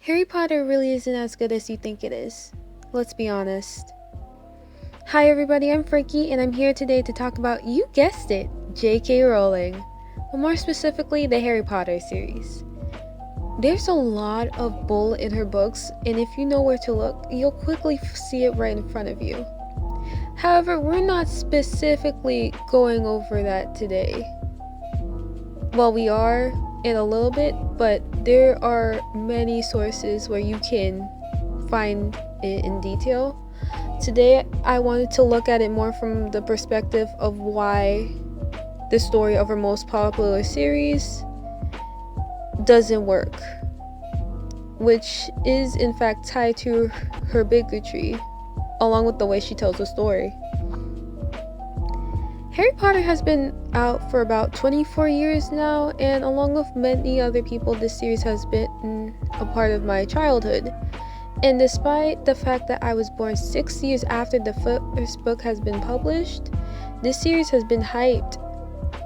Harry Potter really isn't as good as you think it is. Let's be honest. Hi everybody, I'm Frankie and I'm here today to talk about, you guessed it, J.K. Rowling. But more specifically, the Harry Potter series. There's a lot of bull in her books, and if you know where to look, you'll quickly see it right in front of you. However, we're not specifically going over that today. Well, we are in a little bit, but there are many sources where you can find it in detail. Today, I wanted to look at it more from the perspective of why the story of her most popular series doesn't work, which is in fact tied to her bigotry, along with the way she tells the story. Harry Potter has been out for about 24 years now, and along with many other people, this series has been a part of my childhood. And despite the fact that I was born 6 years after the first book has been published, this series has been hyped,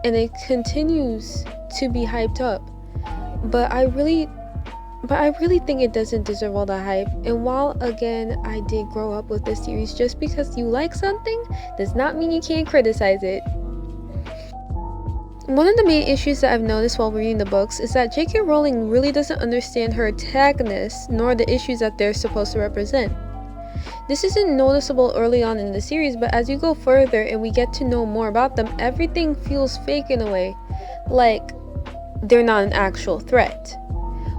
and it continues to be hyped up. But I really think it doesn't deserve all the hype. And while again I did grow up with this series, just because you like something does not mean you can't criticize it. One of the main issues that I've noticed while reading the books is that J.K. Rowling really doesn't understand her antagonists nor the issues that they're supposed to represent. This isn't noticeable early on in the series, but as you go further and we get to know more about them, everything feels fake in a way, like they're not an actual threat.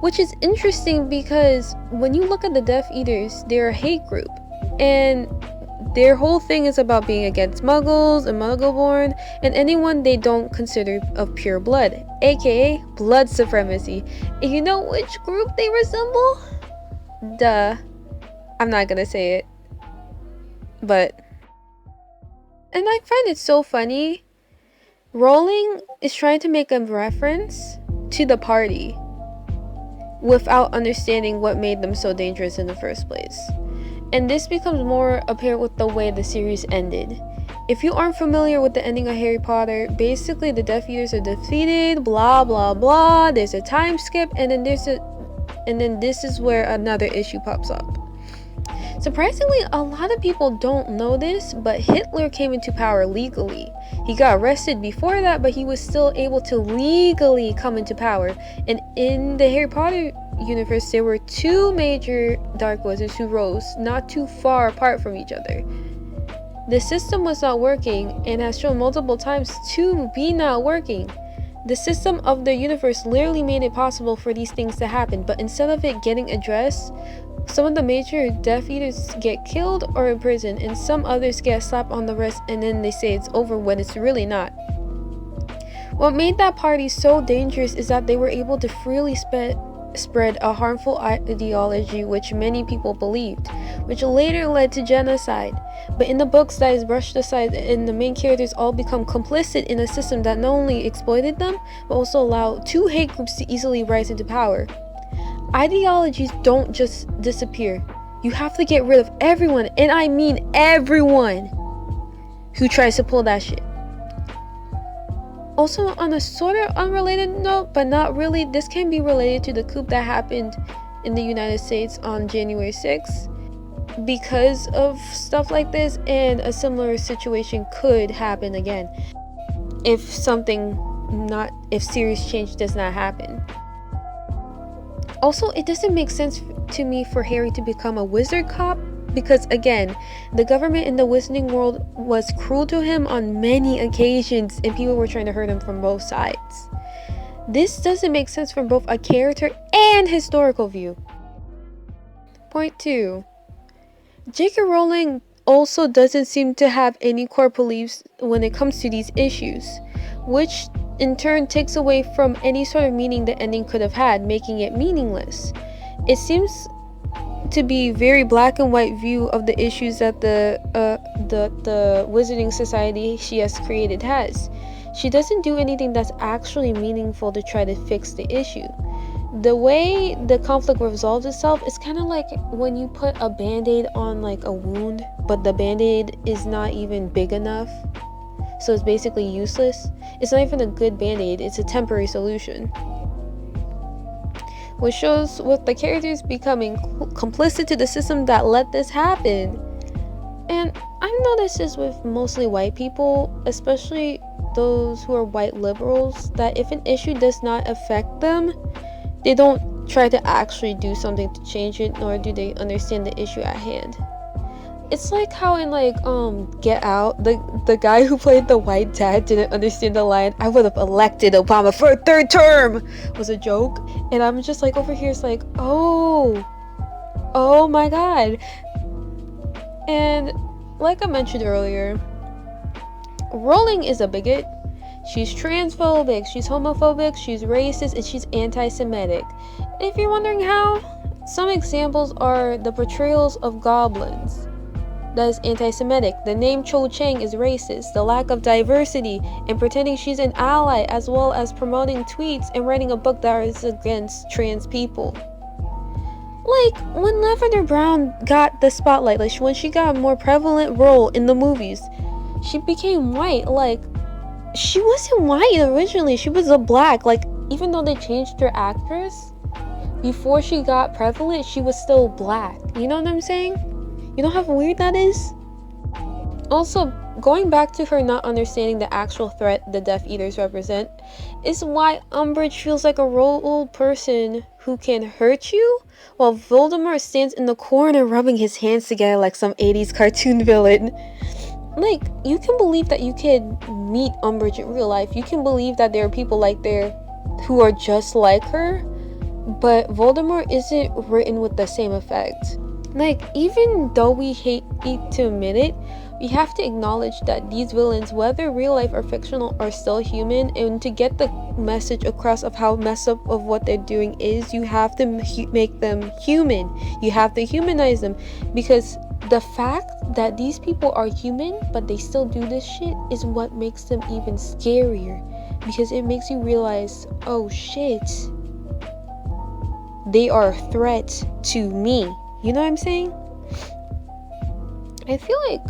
Which is interesting because when you look at the Death Eaters, they're a hate group, and their whole thing is about being against muggles and muggleborn and anyone they don't consider of pure blood, aka blood supremacy. And you know which group they resemble? Duh. I'm not gonna say it. But, and I find it so funny. Rowling is trying to make a reference to the party without understanding what made them so dangerous in the first place. And this becomes more apparent with the way the series ended. If you aren't familiar with the ending of Harry Potter, basically the Death Eaters are defeated, blah blah blah, there's a time skip, and then this is where another issue pops up. Surprisingly, a lot of people don't know this, but Hitler came into power legally. He got arrested before that, but he was still able to legally come into power. And in the Harry Potter universe, there were two major dark wizards who rose not too far apart from each other. The system was not working and has shown multiple times to be not working. The system of the universe literally made it possible for these things to happen, but instead of it getting addressed, some of the major Death Eaters get killed or imprisoned, and some others get slapped on the wrist and then they say it's over when it's really not. What made that party so dangerous is that they were able to freely spread a harmful ideology which many people believed, which later led to genocide. But in the books, that is brushed aside, and the main characters all become complicit in a system that not only exploited them, but also allowed two hate groups to easily rise into power. Ideologies don't just disappear. You have to get rid of everyone, and I mean everyone, who tries to pull that shit. Also, on a sort of unrelated note, but not really, this can be related to the coup that happened in the United States on January 6th. Because of stuff like this, and a similar situation could happen again if series change does not happen. Also, it doesn't make sense to me for Harry to become a wizard cop, because again, the government in the wizarding world was cruel to him on many occasions, and people were trying to hurt him from both sides. This doesn't make sense from both a character and historical view. Point 2. J.K. Rowling also doesn't seem to have any core beliefs when it comes to these issues, which in turn takes away from any sort of meaning the ending could have had, making it meaningless. It seems to be very black and white view of the issues that the wizarding society she has created has. She doesn't do anything that's actually meaningful to try to fix the issue. The way the conflict resolves itself is kind of like when you put a band-aid on like a wound, but the band-aid is not even big enough, so it's basically useless. It's not even a good band-aid, it's a temporary solution. which shows with the characters becoming complicit to the system that let this happen. And I've noticed this with mostly white people, especially those who are white liberals, that if an issue does not affect them, they don't try to actually do something to change it, nor do they understand the issue at hand. It's like how in Get Out, the guy who played the white dad didn't understand the line, "I would have elected Obama for a third term," was a joke. And I'm just like over here, it's like, oh my god. And like I mentioned earlier, Rowling is a bigot. She's transphobic, she's homophobic, she's racist, and she's anti-Semitic. And if you're wondering how, some examples are the portrayals of goblins. That is anti-Semitic. The name Cho Chang is racist. The lack of diversity and pretending she's an ally, as well as promoting tweets and writing a book that is against trans people. Like when Lavender Brown got the spotlight, like when she got a more prevalent role in the movies, she became white. Like she wasn't white originally. She was a black. Like even though they changed her actress, before she got prevalent, she was still black. You know what I'm saying? You know how weird that is? Also, going back to her not understanding the actual threat the Death Eaters represent is why Umbridge feels like a role person who can hurt you, while Voldemort stands in the corner rubbing his hands together like some 80s cartoon villain. Like, you can believe that you can meet Umbridge in real life. You can believe that there are people like there who are just like her, but Voldemort isn't written with the same effect. Like, even though we hate to admit it, we have to acknowledge that these villains, whether real life or fictional, are still human, and to get the message across of how messed up of what they're doing is, you have to make them human. You have to humanize them, because the fact that these people are human but they still do this shit is what makes them even scarier, because it makes you realize, oh shit, they are a threat to me. You know what I'm saying? I feel like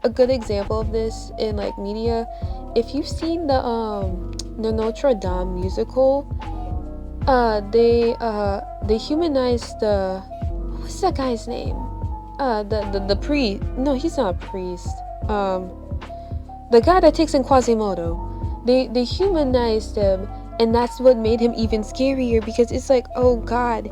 a good example of this in like media, if you've seen the Notre Dame musical, they humanized the, what's that guy's name? The priest. No, he's not a priest. The guy that takes in Quasimodo. They humanized him, and that's what made him even scarier, because it's like, oh god,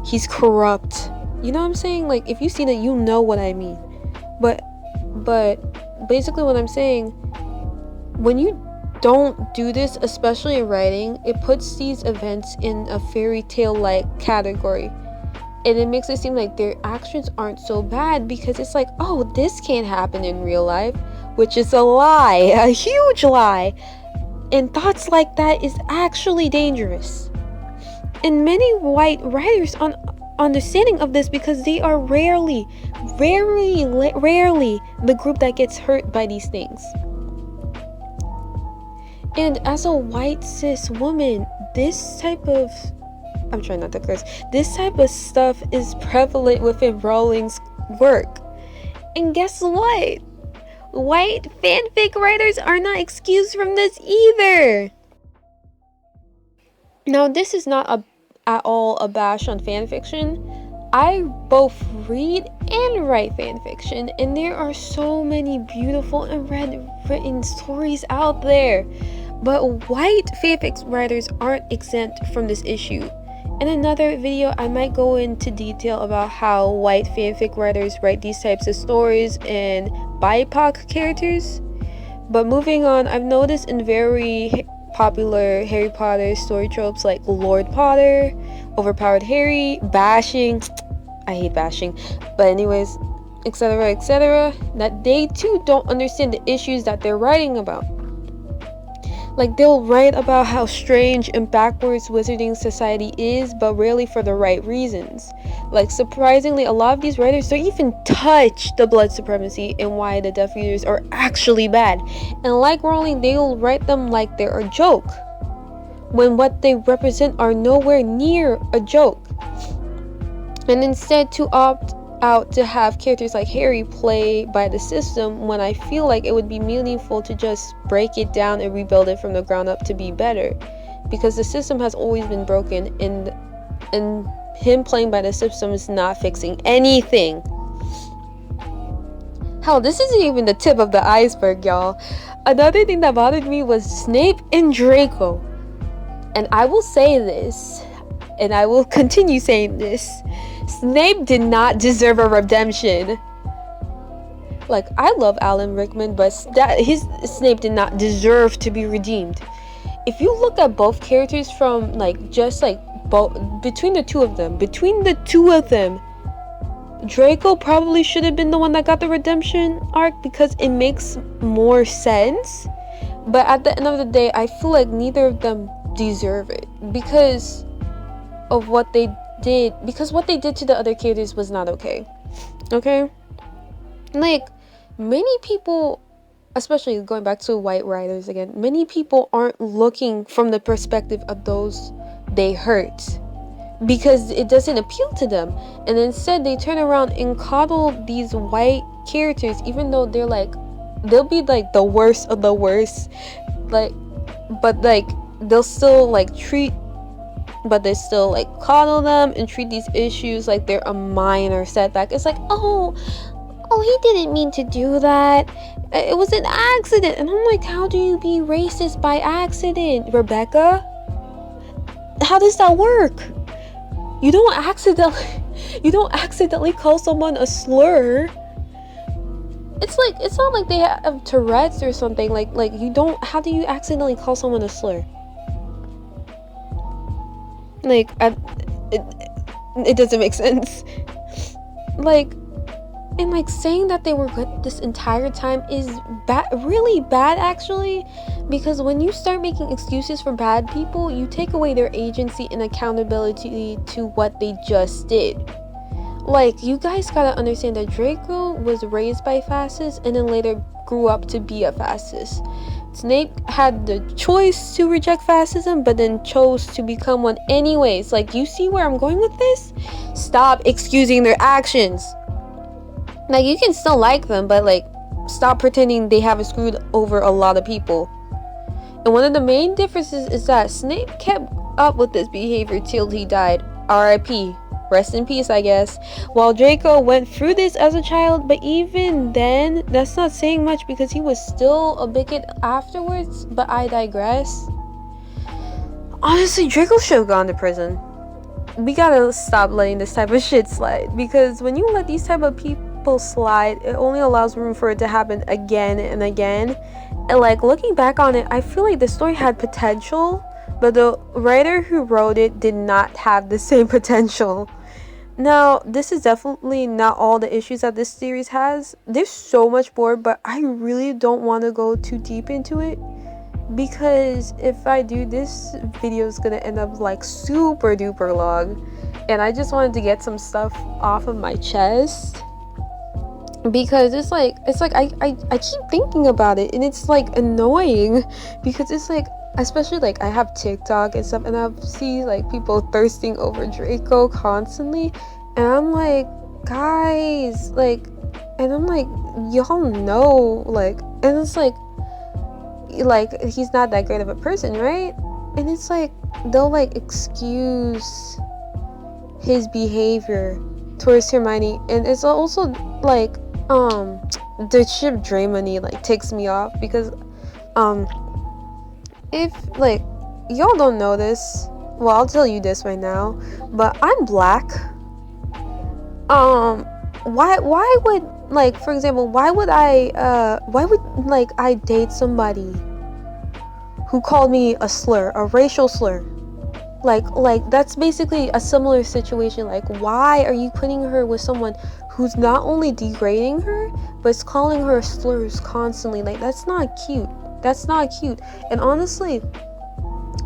he's corrupt. You know what I'm saying? Like, if you've seen it, you know what I mean. But basically what I'm saying, when you don't do this, especially in writing, it puts these events in a fairy tale like category, and it makes it seem like their actions aren't so bad, because it's like, oh, this can't happen in real life, which is a lie, a huge lie. And thoughts like that is actually dangerous. And many white writers on understanding of this, because they are rarely the group that gets hurt by these things. And as a white cis woman, this type of stuff is prevalent within Rowling's work. And guess what? White fanfic writers are not excused from this either. Now, this is not at all a bash on fanfiction. I both read and write fanfiction, and there are so many beautiful and written stories out there. But white fanfic writers aren't exempt from this issue. In another video, I might go into detail about how white fanfic writers write these types of stories and BIPOC characters. But moving on, I've noticed in very popular Harry Potter story tropes like Lord Potter, overpowered Harry, bashing, I hate bashing, but anyways, etc., that they too don't understand the issues that they're writing about. Like, they'll write about how strange and backwards wizarding society is, but rarely for the right reasons. Like, surprisingly, a lot of these writers don't even touch the blood supremacy and why the Death Eaters are actually bad. And like Rowling, they'll write them like they're a joke, when what they represent are nowhere near a joke. And instead to opt out to have characters like Harry play by the system, when I feel like it would be meaningful to just break it down and rebuild it from the ground up to be better. because the system has always been broken, and him playing by the system is not fixing anything. Hell, this isn't even the tip of the iceberg, y'all. Another thing that bothered me was Snape and Draco. And I will say this, and I will continue saying this. Snape did not deserve a redemption. Like, I love Alan Rickman, but his Snape did not deserve to be redeemed. If you look at both characters from, like, just, like, between the two of them, Draco probably should have been the one that got the redemption arc because it makes more sense. But at the end of the day, I feel like neither of them deserve it because of what they did. Because what they did to the other characters was not okay. Okay? Like, many people, especially going back to white writers again, many people aren't looking from the perspective of those they hurt, because it doesn't appeal to them, and instead they turn around and coddle these white characters, even though they'll be like the worst of the worst, like, but like they'll still like coddle them and treat these issues like they're a minor setback. It's like, oh, he didn't mean to do that, it was an accident. And I'm like, how do you be racist by accident, Rebecca? How does that work? You don't accidentally call someone a slur. It's not like they have Tourette's or something. Like you don't. How do you accidentally call someone a slur? Like, it doesn't make sense. Like, and like saying that they were good this entire time is really bad, actually, because when you start making excuses for bad people, you take away their agency and accountability to what they just did. Like, you guys gotta understand that Draco was raised by fascists and then later grew up to be a fascist. Snape had the choice to reject fascism, but then chose to become one anyways. Like, you see where I'm going with this? Stop excusing their actions. Like, you can still like them, but like, stop pretending they haven't screwed over a lot of people. And one of the main differences is that Snape kept up with this behavior till he died. R.I.P. Rest in peace, I guess. While Draco went through this as a child, but even then, that's not saying much because he was still a bigot afterwards, but I digress. Honestly, Draco should have gone to prison. We gotta stop letting this type of shit slide, because when you let these type of people slide, it only allows room for it to happen again and again. And like, looking back on it, I feel like the story had potential, but the writer who wrote it did not have the same potential. Now, this is definitely not all the issues that this series has. There's so much more, but I really don't want to go too deep into it, because if I do, this video is gonna end up like super duper long, and I just wanted to get some stuff off of my chest, because it's like I keep thinking about it, and it's like annoying, because it's like, especially like I have TikTok and stuff, and I see like people thirsting over Draco constantly, and I'm like, guys, like, and I'm like, y'all know, like, and it's like he's not that great of a person, right? And it's like they'll like excuse his behavior towards Hermione, and it's also like the ship Draymond like ticks me off, because if like y'all don't know this, well, I'll tell you this right now, but I'm black. Why would, like, for example, why would I date somebody who called me a slur, a racial slur? Like that's basically a similar situation. Like, why are you putting her with someone who's not only degrading her, but is calling her slurs constantly? Like, that's not cute. And honestly,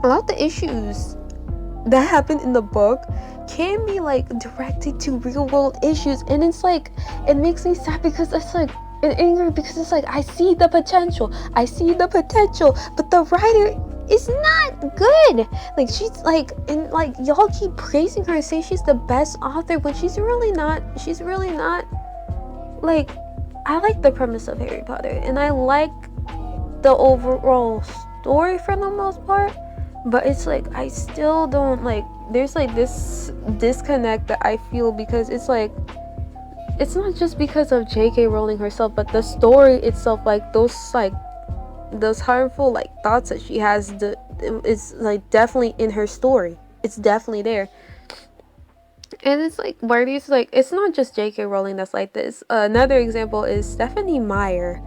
a lot of the issues that happen in the book can be like directed to real world issues, and it's like, it makes me sad, because it's like, and angry, because it's like, I see the potential, but the writer is not good. Like, she's like, and like, y'all keep praising her and say she's the best author when she's really not. Like, I like the premise of Harry Potter, and I like the overall story for the most part, But it's like I still don't like, there's like this disconnect that I feel, because it's like it's not just because of J.K. Rowling herself, but the story itself, like those harmful like thoughts that she has, it's like definitely in her story. It's definitely there. And it's like, why are these like, it's not just J.K. Rowling that's like this. Another example is Stephanie Meyer.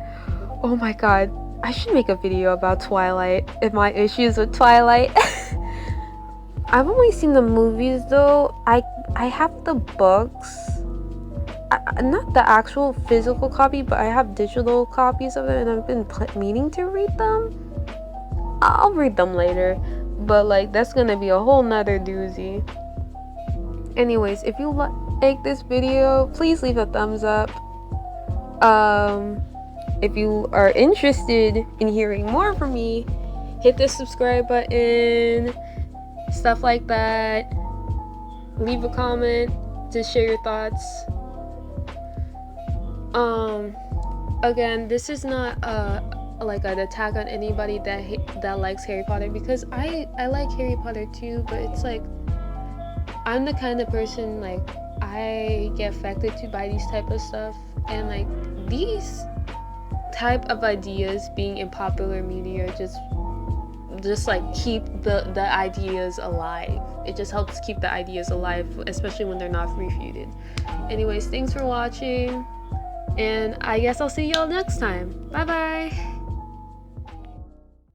Oh my god, I should make a video about Twilight and my issues with Twilight. I've only seen the movies though. I have the books. Not the actual physical copy, but I have digital copies of them, and I've been meaning to read them. I'll read them later, but like that's gonna be a whole nother doozy. Anyways, if you like this video, please leave a thumbs up. If you are interested in hearing more from me, hit the subscribe button, stuff like that. Leave a comment to share your thoughts. Again, this is not like an attack on anybody that likes Harry Potter, because I like Harry Potter too, but it's like I'm the kind of person, like, I get affected to by these type of stuff, and like these type of ideas being in popular media just like keep the ideas alive. It just helps keep the ideas alive, especially when they're not refuted. Anyways, thanks for watching, and I guess I'll see y'all next time. Bye bye.